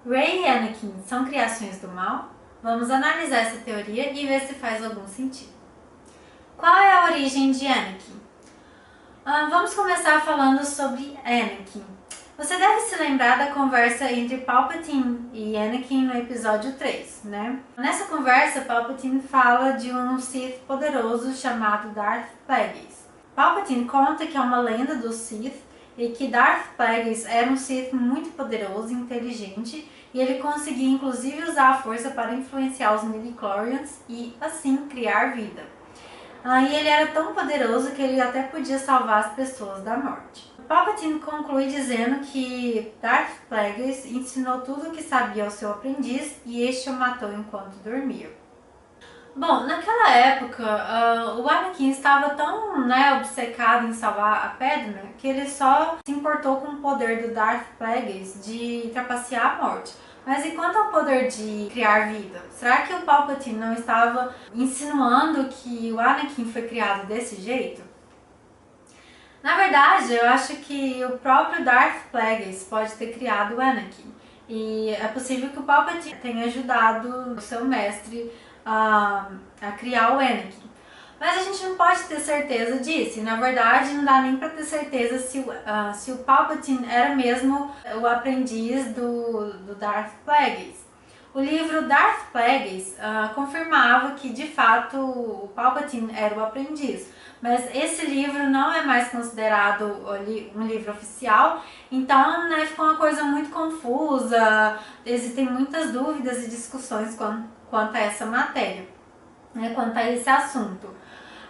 Rey e Anakin são criações do mal? Vamos analisar essa teoria e ver se faz algum sentido. Qual é a origem de Anakin? Vamos começar falando sobre Anakin. Você deve se lembrar da conversa entre Palpatine e Anakin no episódio 3, né? Nessa conversa, Palpatine fala de um Sith poderoso chamado Darth Plagueis. Palpatine conta que é uma lenda dos Sith e que Darth Plagueis era um Sith muito poderoso e inteligente, e ele conseguia inclusive usar a força para influenciar os midi-chlorians e assim criar vida. E ele era tão poderoso que ele até podia salvar as pessoas da morte. Palpatine conclui dizendo que Darth Plagueis ensinou tudo o que sabia ao seu aprendiz e este o matou enquanto dormia. Bom, naquela época, o Anakin estava tão obcecado em salvar a Padmé que ele só se importou com o poder do Darth Plagueis de trapacear a morte. Mas e quanto ao poder de criar vida? Será que o Palpatine não estava insinuando que o Anakin foi criado desse jeito? Na verdade, eu acho que o próprio Darth Plagueis pode ter criado o Anakin. E é possível que o Palpatine tenha ajudado o seu mestre a criar o Anakin. Mas a gente não pode ter certeza disso. E, na verdade, não dá nem para ter certeza se o Palpatine era mesmo o aprendiz do Darth Plagueis. O livro Darth Plagueis confirmava que, de fato, o Palpatine era o aprendiz. Mas esse livro não é mais considerado um livro oficial, então ficou uma coisa muito confusa, existem muitas dúvidas e discussões quanto a essa matéria, quanto a esse assunto.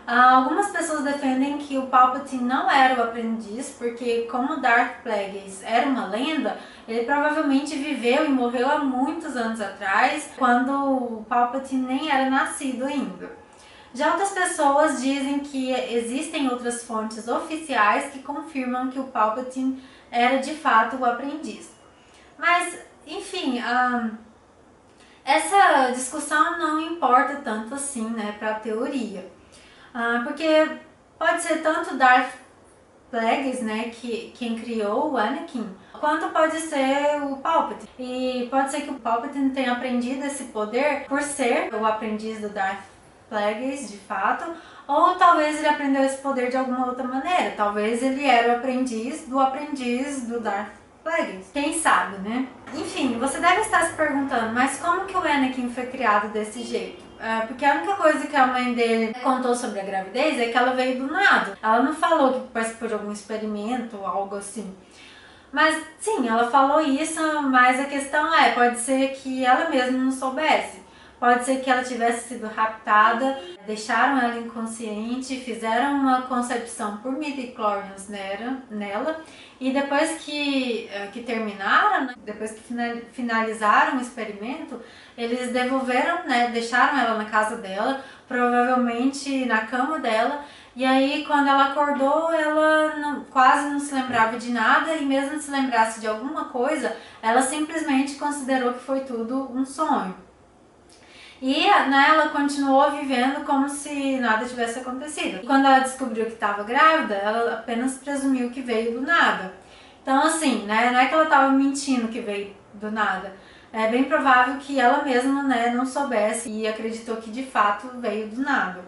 Algumas pessoas defendem que o Palpatine não era o aprendiz, porque como Darth Plagueis era uma lenda, ele provavelmente viveu e morreu há muitos anos atrás, quando o Palpatine nem era nascido ainda. Já outras pessoas dizem que existem outras fontes oficiais que confirmam que o Palpatine era de fato o aprendiz. Mas, enfim, essa discussão não importa tanto assim, para a teoria. Porque pode ser tanto Darth Plagueis, quem criou o Anakin, quanto pode ser o Palpatine. E pode ser que o Palpatine tenha aprendido esse poder por ser o aprendiz do Darth Plagueis, de fato, ou talvez ele aprendeu esse poder de alguma outra maneira. Talvez ele era o aprendiz do Darth Plagueis. Quem sabe, né? Enfim, você deve estar se perguntando, mas como que o Anakin foi criado desse jeito? Porque a única coisa que a mãe dele contou sobre a gravidez é que ela veio do nada. Ela não falou que participou de algum experimento ou algo assim. Mas sim, ela falou isso, mas a questão pode ser que ela mesma não soubesse. Pode ser que ela tivesse sido raptada, deixaram ela inconsciente, fizeram uma concepção por midi-chlorians nela, e depois que terminaram, depois que finalizaram o experimento, eles devolveram, deixaram ela na casa dela, provavelmente na cama dela, e aí quando ela acordou, ela quase não se lembrava de nada, e mesmo se lembrasse de alguma coisa, ela simplesmente considerou que foi tudo um sonho. E ela continuou vivendo como se nada tivesse acontecido. E quando ela descobriu que estava grávida, ela apenas presumiu que veio do nada. Então assim, não é que ela estava mentindo que veio do nada. É bem provável que ela mesma não soubesse e acreditou que de fato veio do nada.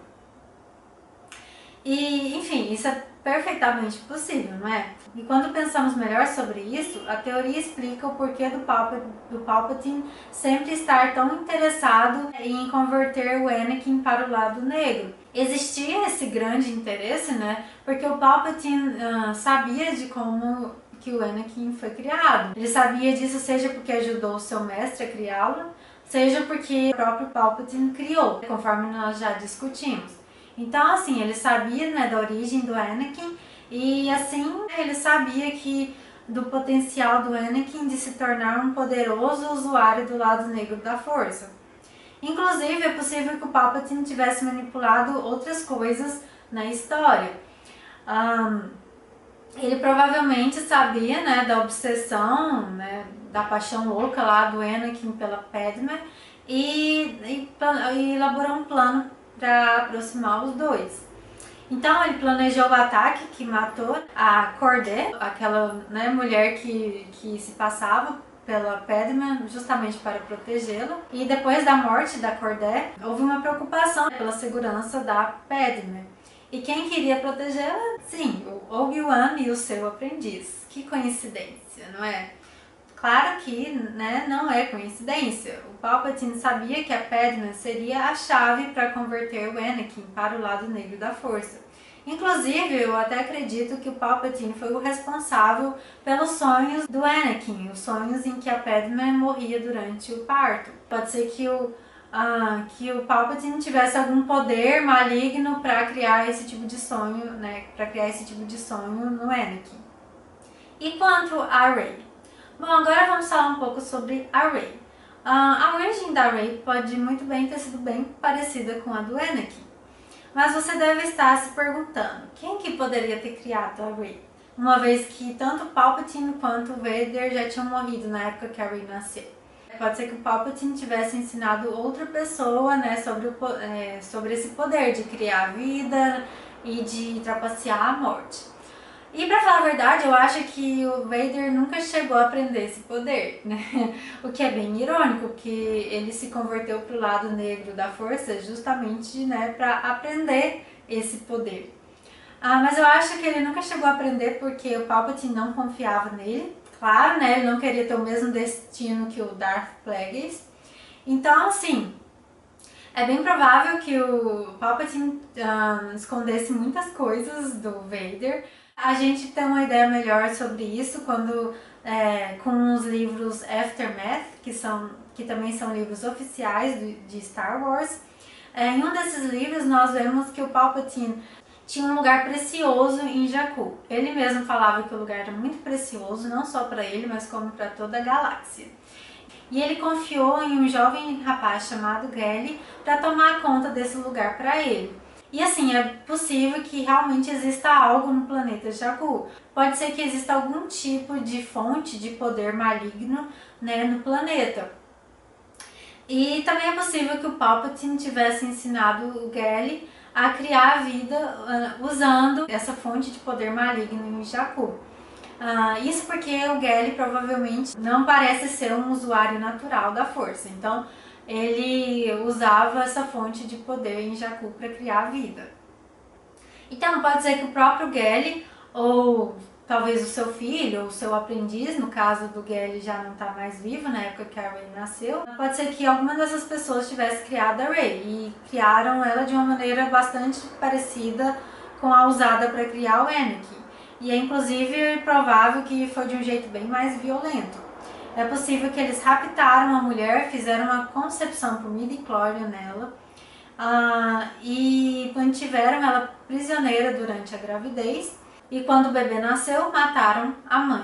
E, enfim, isso é perfeitamente possível, não é? E quando pensamos melhor sobre isso, a teoria explica o porquê do Palpatine sempre estar tão interessado em converter o Anakin para o lado negro. Existia esse grande interesse, porque o Palpatine sabia de como que o Anakin foi criado. Ele sabia disso seja porque ajudou o seu mestre a criá-lo, seja porque o próprio Palpatine criou, conforme nós já discutimos. Então, assim, ele sabia da origem do Anakin e, assim, ele sabia do potencial do Anakin de se tornar um poderoso usuário do lado negro da força. Inclusive, é possível que o Palpatine tivesse manipulado outras coisas na história. Ele provavelmente sabia, da obsessão, da paixão louca lá do Anakin pela Padmé e elaborou um plano para aproximar os dois. Então ele planejou o ataque que matou a Cordé, aquela mulher que se passava pela Padmé justamente para protegê-la. E depois da morte da Cordé, houve uma preocupação pela segurança da Padmé. E quem queria protegê-la? Sim, o Obi-Wan e o seu aprendiz. Que coincidência, não é? Claro que, né, não é coincidência. O Palpatine sabia que a Padmé seria a chave para converter o Anakin para o lado negro da Força. Inclusive, eu até acredito que o Palpatine foi o responsável pelos sonhos do Anakin, os sonhos em que a Padmé morria durante o parto. Pode ser que o Palpatine tivesse algum poder maligno para criar esse tipo de sonho, né, para criar esse tipo de sonho no Anakin. E quanto a Rey? Bom, agora vamos falar um pouco sobre a Rey. A origem da Rey pode muito bem ter sido bem parecida com a do Anakin. Mas você deve estar se perguntando, quem que poderia ter criado a Rey? Uma vez que tanto Palpatine quanto Vader já tinham morrido na época que a Rey nasceu. Pode ser que o Palpatine tivesse ensinado outra pessoa, né, sobre esse poder de criar a vida e de trapacear a morte. E pra falar a verdade, eu acho que o Vader nunca chegou a aprender esse poder, né? O que é bem irônico, porque ele se converteu pro lado negro da força justamente, né, pra aprender esse poder. Mas eu acho que ele nunca chegou a aprender porque o Palpatine não confiava nele. Claro, né, ele não queria ter o mesmo destino que o Darth Plagueis. Então, assim, é bem provável que o Palpatine escondesse muitas coisas do Vader. A gente tem uma ideia melhor sobre isso quando, com os livros Aftermath, que também são livros oficiais de Star Wars. Em um desses livros nós vemos que o Palpatine tinha um lugar precioso em Jakku. Ele mesmo falava que o lugar era muito precioso, não só para ele, mas como para toda a galáxia. E ele confiou em um jovem rapaz chamado Gali para tomar conta desse lugar para ele. E assim, é possível que realmente exista algo no planeta Jakku. Pode ser que exista algum tipo de fonte de poder maligno, né, no planeta. E também é possível que o Palpatine tivesse ensinado o Gali a criar a vida usando essa fonte de poder maligno em Jakku. Isso porque o Gali provavelmente não parece ser um usuário natural da força, então ele usava essa fonte de poder em Jakku para criar a vida. Então pode ser que o próprio Gali, ou talvez o seu filho, ou o seu aprendiz, no caso do Gali já não está mais vivo na época que a Rey nasceu, pode ser que alguma dessas pessoas tivesse criado a Rey e criaram ela de uma maneira bastante parecida com a usada para criar o Anakin. E é inclusive provável que foi de um jeito bem mais violento. É possível que eles raptaram a mulher, fizeram uma concepção por midi-chlorian nela e mantiveram ela prisioneira durante a gravidez. E quando o bebê nasceu, mataram a mãe.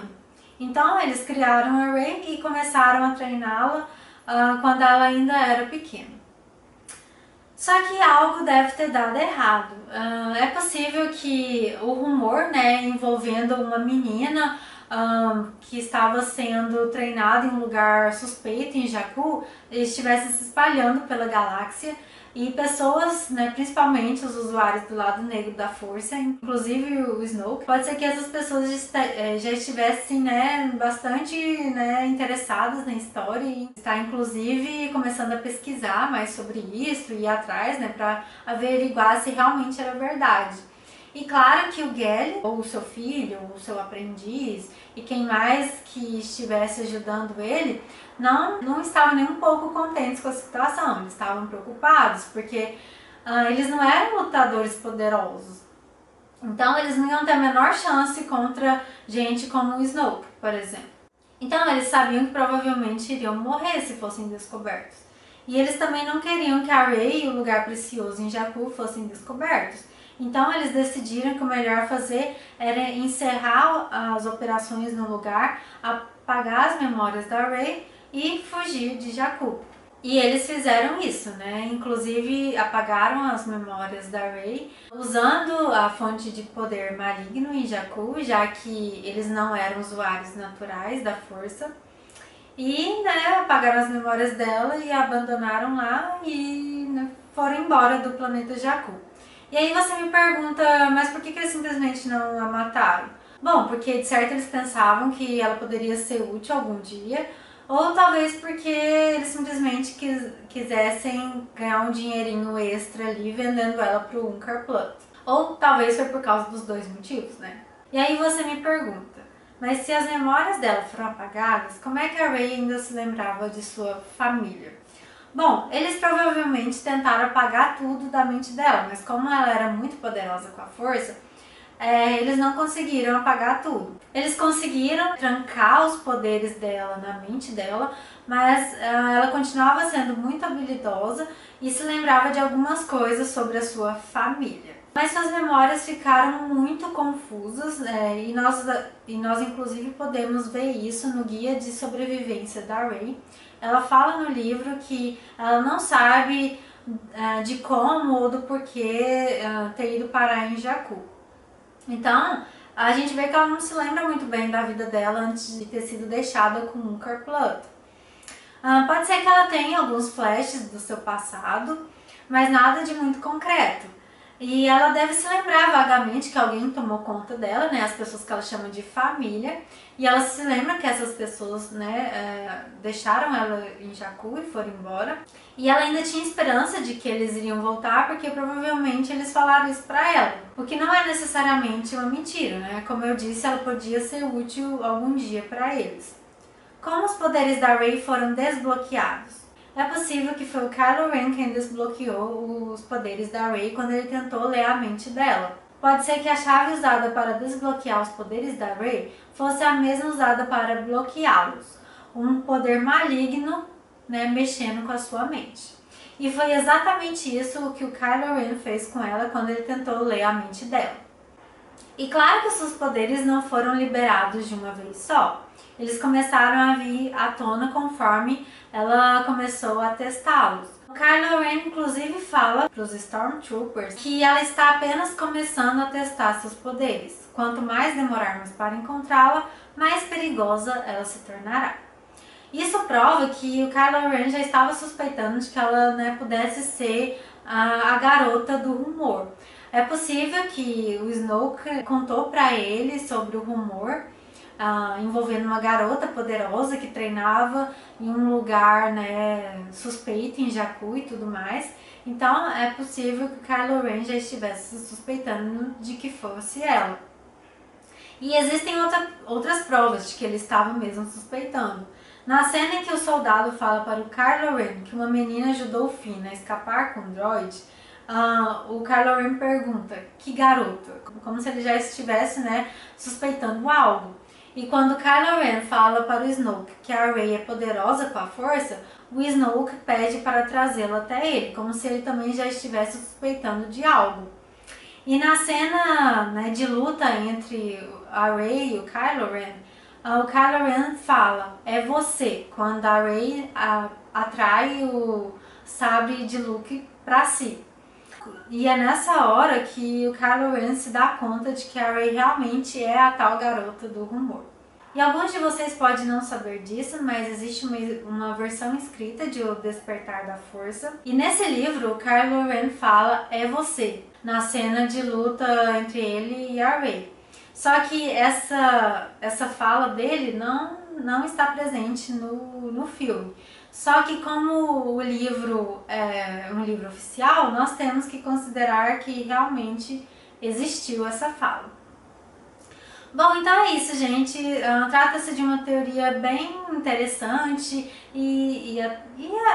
Então eles criaram a Rey e começaram a treiná-la quando ela ainda era pequena. Só que algo deve ter dado errado. É possível que o rumor, né, envolvendo uma menina que estava sendo treinada em um lugar suspeito em Jakku, estivesse se espalhando pela galáxia e pessoas, né, principalmente os usuários do lado negro da força, inclusive o Snoke, pode ser que essas pessoas já estivessem, né, bastante, né, interessadas na história e está inclusive começando a pesquisar mais sobre isso e ir atrás, né, para averiguar se realmente era verdade. E claro que o Gali, ou o seu filho, ou o seu aprendiz, e quem mais que estivesse ajudando ele, não estavam nem um pouco contentes com a situação, eles estavam preocupados, porque eles não eram lutadores poderosos. Então eles não iam ter a menor chance contra gente como o Snoke, por exemplo. Então eles sabiam que provavelmente iriam morrer se fossem descobertos. E eles também não queriam que a Rey e o lugar precioso em Jakku fossem descobertos. Então eles decidiram que o melhor a fazer era encerrar as operações no lugar, apagar as memórias da Rey e fugir de Jakku. E eles fizeram isso, né? Inclusive apagaram as memórias da Rey, usando a fonte de poder maligno em Jakku, já que eles não eram usuários naturais da força. E, né, apagaram as memórias dela e a abandonaram lá e, né, foram embora do planeta Jakku. E aí você me pergunta, mas por que eles simplesmente não a mataram? Bom, porque de certo eles pensavam que ela poderia ser útil algum dia, ou talvez porque eles simplesmente quisessem ganhar um dinheirinho extra ali vendendo ela pro Unker ou talvez foi por causa dos dois motivos, né? E aí você me pergunta, mas se as memórias dela foram apagadas, como é que a Rey ainda se lembrava de sua família? Bom, eles provavelmente tentaram apagar tudo da mente dela, mas como ela era muito poderosa com a força, eles não conseguiram apagar tudo. Eles conseguiram trancar os poderes dela na mente dela, mas ela continuava sendo muito habilidosa e se lembrava de algumas coisas sobre a sua família. Mas suas memórias ficaram muito confusas e nós inclusive podemos ver isso no guia de sobrevivência da Rey. Ela fala no livro que ela não sabe de como ou do porquê ter ido parar em Jakku. Então, a gente vê que ela não se lembra muito bem da vida dela antes de ter sido deixada com Unker pode ser que ela tenha alguns flashes do seu passado, mas nada de muito concreto. E ela deve se lembrar vagamente que alguém tomou conta dela, né, as pessoas que ela chama de família, e ela se lembra que essas pessoas, né, deixaram ela em Jakku e foram embora. E ela ainda tinha esperança de que eles iriam voltar, porque provavelmente eles falaram isso pra ela. O que não é necessariamente uma mentira, né? Como eu disse, ela podia ser útil algum dia pra eles. Como os poderes da Rey foram desbloqueados? É possível que foi o Kylo Ren quem desbloqueou os poderes da Rey quando ele tentou ler a mente dela. Pode ser que a chave usada para desbloquear os poderes da Rey fosse a mesma usada para bloqueá-los. Um poder maligno, né, mexendo com a sua mente. E foi exatamente isso que o Kylo Ren fez com ela quando ele tentou ler a mente dela. E claro que os seus poderes não foram liberados de uma vez só. Eles começaram a vir à tona conforme ela começou a testá-los. O Kylo Ren inclusive fala para os Stormtroopers que ela está apenas começando a testar seus poderes. Quanto mais demorarmos para encontrá-la, mais perigosa ela se tornará. Isso prova que o Kylo Ren já estava suspeitando de que ela, né, pudesse ser a garota do rumor. É possível que o Snoke contou para ele sobre o rumor envolvendo uma garota poderosa que treinava em um lugar, né, suspeito em Jakku e tudo mais. Então é possível que o Kylo Ren já estivesse suspeitando de que fosse ela. E existem outras provas de que ele estava mesmo suspeitando. Na cena em que o soldado fala para o Kylo Ren que uma menina ajudou o Finn a escapar com o droid, o Kylo Ren pergunta, que garota? Como se ele já estivesse, né, suspeitando algo. E quando Kylo Ren fala para o Snoke que a Rey é poderosa com a força, o Snoke pede para trazê-la até ele, como se ele também já estivesse suspeitando de algo. E na cena, né, de luta entre a Rey e o Kylo Ren fala, é você, quando a Rey atrai o sabre de Luke para si. E é nessa hora que o Kylo Ren se dá conta de que a Rey realmente é a tal garota do rumor. E alguns de vocês podem não saber disso, mas existe uma versão escrita de O Despertar da Força. E nesse livro, o Kylo Ren fala, é você, na cena de luta entre ele e a Rey. Só que essa fala dele não está presente no filme. Só que como o livro é um livro oficial, nós temos que considerar que realmente existiu essa fala. Bom, então é isso, gente. Trata-se de uma teoria bem interessante e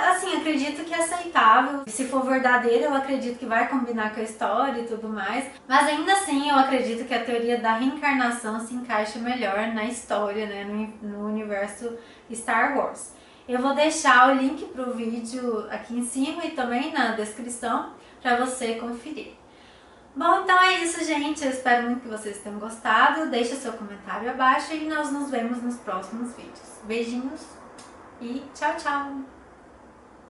assim, acredito que é aceitável. Se for verdadeira, eu acredito que vai combinar com a história e tudo mais. Mas ainda assim, eu acredito que a teoria da reencarnação se encaixa melhor na história, né, no universo Star Wars. Eu vou deixar o link para o vídeo aqui em cima e também na descrição para você conferir. Bom, então é isso, gente. Eu espero muito que vocês tenham gostado. Deixa seu comentário abaixo e nós nos vemos nos próximos vídeos. Beijinhos e tchau, tchau!